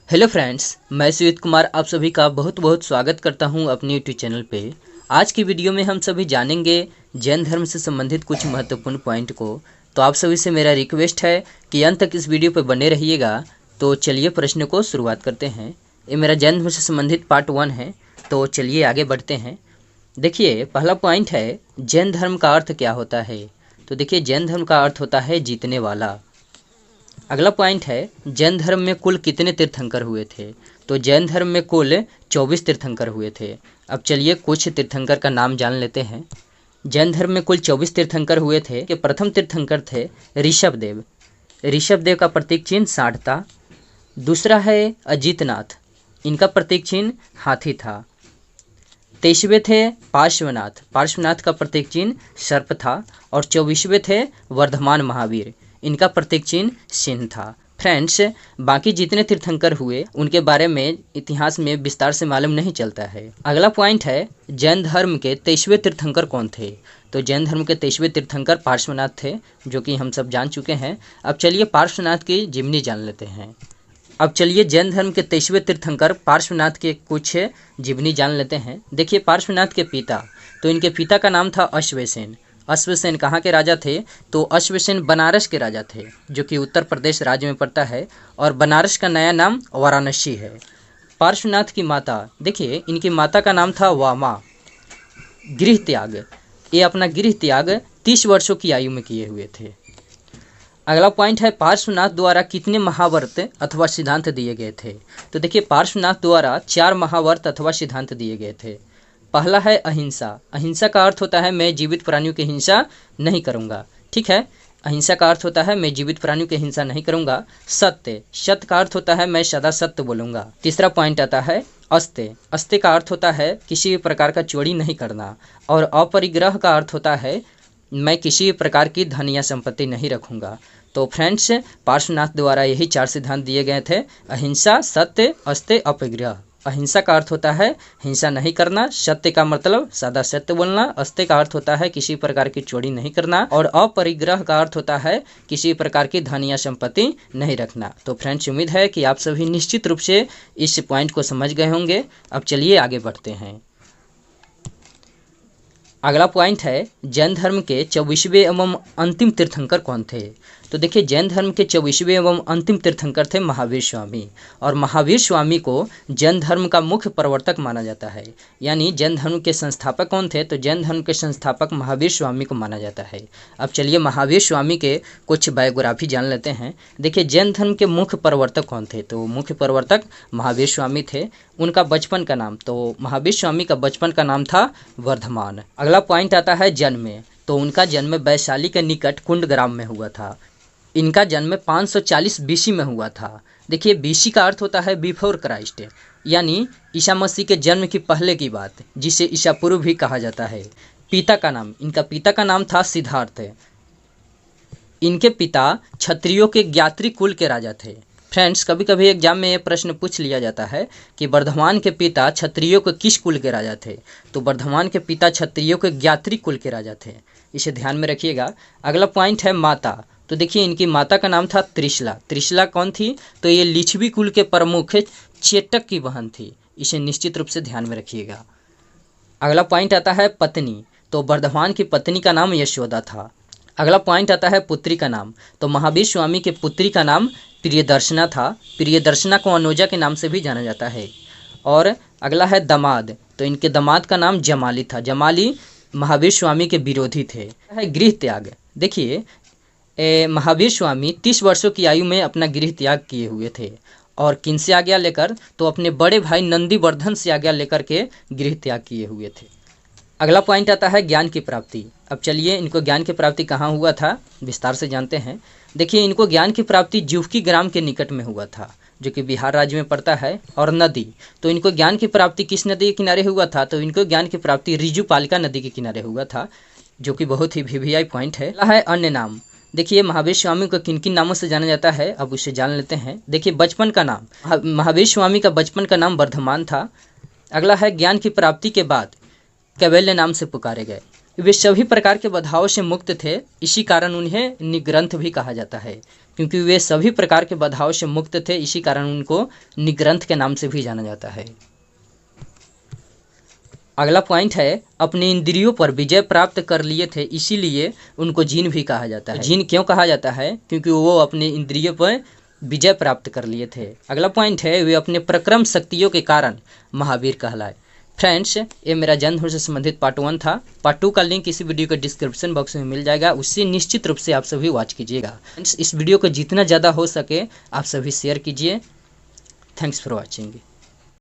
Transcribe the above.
Hello friends, मैं सुजीत कुमार आप सभी का बहुत बहुत स्वागत करता हूं अपने यूट्यूब चैनल पे। आज की वीडियो में हम सभी जानेंगे जैन धर्म से संबंधित कुछ महत्वपूर्ण पॉइंट को। तो आप सभी से मेरा रिक्वेस्ट है कि अंत तक इस वीडियो पर बने रहिएगा। तो चलिए प्रश्न को शुरुआत करते हैं। ये मेरा जैन धर्म से संबंधित पार्ट 1 है, तो चलिए आगे बढ़ते हैं। देखिए, पहला पॉइंट है जैन धर्म का अर्थ क्या होता है। तो देखिए, जैन धर्म का अर्थ होता है जीतने वाला। अगला पॉइंट है जैन धर्म में कुल कितने तीर्थंकर हुए थे। तो जैन धर्म में कुल 24 तीर्थंकर हुए थे। अब चलिए कुछ तीर्थंकर का नाम जान लेते हैं। जैन धर्म में कुल 24 तीर्थंकर हुए थे कि प्रथम तीर्थंकर थे ऋषभदेव। ऋषभदेव का प्रतीक चिन्ह सांड था। दूसरा है अजितनाथ, इनका प्रतीक चिन्ह हाथी था। 23वें थे पार्श्वनाथ, पार्श्वनाथ का प्रतीक चिन्ह सर्प था। और 24वें थे वर्धमान महावीर, इनका प्रतीक चिन्ह सिंह था। फ्रेंड्स, बाकी जितने तीर्थंकर हुए उनके बारे में इतिहास में विस्तार से मालूम नहीं चलता है। अगला पॉइंट है जैन धर्म के 23वें तीर्थंकर कौन थे। तो जैन धर्म के 23वें तीर्थंकर पार्श्वनाथ थे, जो कि हम सब जान चुके हैं। अब चलिए पार्श्वनाथ की जीवनी जान लेते हैं। अब चलिए जैन धर्म के 23वें तीर्थंकर पार्श्वनाथ के कुछ जीवनी जान लेते हैं। देखिए, पार्श्वनाथ के पिता, तो इनके पिता का नाम था अश्वसेन। अश्वसेन कहाँ के राजा थे। तो अश्वसेन बनारस के राजा थे, जो कि उत्तर प्रदेश राज्य में पड़ता है। और बनारस का नया नाम वाराणसी है। पार्श्वनाथ की माता, देखिए इनकी माता का नाम था वामा। गृह त्याग, ये अपना गृह त्याग 30 वर्षों की आयु में किए हुए थे। अगला पॉइंट है पार्श्वनाथ द्वारा कितने महाव्रत अथवा सिद्धांत दिए गए थे। तो देखिए, पार्श्वनाथ द्वारा 4 महाव्रत अथवा सिद्धांत दिए गए थे। पहला है अहिंसा। अहिंसा का अर्थ होता है मैं जीवित प्राणियों की हिंसा नहीं करूंगा। ठीक है, अहिंसा का अर्थ होता है मैं जीवित प्राणियों की हिंसा नहीं करूंगा। सत्य, सत्य का अर्थ होता है मैं सदा सत्य बोलूंगा। तीसरा पॉइंट आता है अस्त्य। अस्त्य का अर्थ होता है किसी भी प्रकार का चोरी नहीं करना। और अपरिग्रह का अर्थ होता है मैं किसी भी प्रकार की धन या संपत्ति नहीं रखूंगा। तो फ्रेंड्स, पार्श्वनाथ द्वारा यही 4 सिद्धांत दिए गए थे: अहिंसा, सत्य, अस्त्य, अपरिग्रह। अहिंसा का अर्थ होता है हिंसा नहीं करना। सत्य का मतलब सादा सत्य बोलना। अस्त्य का अर्थ होता है किसी प्रकार की चोरी नहीं करना। और अपरिग्रह का अर्थ होता है किसी प्रकार की धन या संपत्ति नहीं रखना। तो फ्रेंड्स, उम्मीद है कि आप सभी निश्चित रूप से इस पॉइंट को समझ गए होंगे। अब चलिए आगे बढ़ते हैं। अगला पॉइंट है जैन धर्म के 24वें एवं अंतिम तीर्थंकर कौन थे। तो देखिए, जैन धर्म के 24वें एवं अंतिम तीर्थंकर थे महावीर स्वामी। और महावीर स्वामी को जैन धर्म का मुख्य प्रवर्तक माना जाता है। यानी जैन धर्म के संस्थापक कौन थे। तो जैन धर्म के संस्थापक महावीर स्वामी को माना जाता है। अब चलिए महावीर स्वामी के कुछ बायोग्राफी जान लेते हैं। देखिए, जैन धर्म के मुख्य प्रवर्तक कौन थे। तो मुख्य प्रवर्तक महावीर स्वामी थे। उनका बचपन का नाम, तो महावीर स्वामी का बचपन का नाम था वर्धमान। अगला पॉइंट आता है जन्म। तो उनका जन्म वैशाली के निकट कुंडग्राम में हुआ था। इनका जन्म 540 बीसी में हुआ था। देखिए, बीसी का अर्थ होता है बिफोर क्राइस्ट, यानी ईसा मसीह के जन्म की पहले की बात, जिसे ईसा पूर्व भी कहा जाता है। पिता का नाम, इनका पिता का नाम था सिद्धार्थ। इनके पिता क्षत्रियों के ज्ञात्री कुल के राजा थे। फ्रेंड्स, कभी कभी एग्जाम में ये प्रश्न पूछ लिया जाता है कि वर्धमान के पिता क्षत्रियों के किस कुल के राजा थे। तो वर्धमान के पिता क्षत्रियों के ज्ञात्री कुल के राजा थे, इसे ध्यान में रखिएगा। अगला पॉइंट है माता। तो देखिए, इनकी माता का नाम था त्रिशला। त्रिशला कौन थी। तो ये लिच्छवी कुल के प्रमुख चेटक की बहन थी, इसे निश्चित रूप से ध्यान में रखिएगा। अगला पॉइंट आता है पत्नी। तो वर्धमान की पत्नी का नाम यशोदा था। अगला पॉइंट आता है पुत्री का नाम। तो महावीर स्वामी के पुत्री का नाम प्रियदर्शना था। प्रियदर्शना को अनुजा के नाम से भी जाना जाता है। और अगला है दामाद। तो इनके दामाद का नाम जमाली था। जमाली महावीर स्वामी के विरोधी थे। है गृह त्याग। देखिए, महावीर स्वामी 30 वर्षों की आयु में अपना गृह त्याग किए हुए थे। और किन से आज्ञा लेकर। तो अपने बड़े भाई नंदीवर्धन से आज्ञा लेकर के गृह त्याग किए हुए थे। अगला पॉइंट आता है ज्ञान की प्राप्ति। अब चलिए इनको ज्ञान की प्राप्ति कहाँ हुआ था, विस्तार से जानते हैं। देखिए, इनको ज्ञान की प्राप्ति जुवकी ग्राम के निकट में हुआ था, जो कि बिहार राज्य में पड़ता है। और नदी, तो इनको ज्ञान की प्राप्ति किस नदी के किनारे हुआ था। तो इनको ज्ञान की प्राप्ति रिजुपालिका नदी के किनारे हुआ था, जो कि बहुत ही वीवीआई पॉइंट है। अगला है अन्य नाम। देखिए, महावीर स्वामी को किन किन नामों से जाना जाता है, अब उसे जान लेते हैं। देखिए, बचपन का नाम, महावीर स्वामी का बचपन का नाम वर्धमान था। अगला है ज्ञान की प्राप्ति के बाद कैवल्य नाम से पुकारे गए। वे सभी प्रकार के बाधाओं से मुक्त थे, इसी कारण उन्हें निग्रंथ भी कहा जाता है। क्योंकि वे सभी प्रकार के बाधाओं से मुक्त थे, इसी कारण उनको निग्रंथ के नाम से भी जाना जाता है। अगला पॉइंट है, अपने इंद्रियों पर विजय प्राप्त कर लिए थे, इसीलिए उनको जिन भी कहा जाता है। जिन क्यों कहा जाता है? क्योंकि वो अपने इंद्रियों पर विजय प्राप्त कर लिए थे। अगला पॉइंट है, वे अपने प्रक्रम शक्तियों के कारण महावीर कहलाए। फ्रेंड्स, ये मेरा जैन धर्म से संबंधित पार्ट 1 था। पार्ट 2 का लिंक इसी वीडियो के डिस्क्रिप्शन बॉक्स में मिल जाएगा, उससे निश्चित रूप से आप सभी वॉच कीजिएगा। फ्रेंड्स, इस वीडियो को जितना ज़्यादा हो सके आप सभी शेयर कीजिए। Thanks for watching.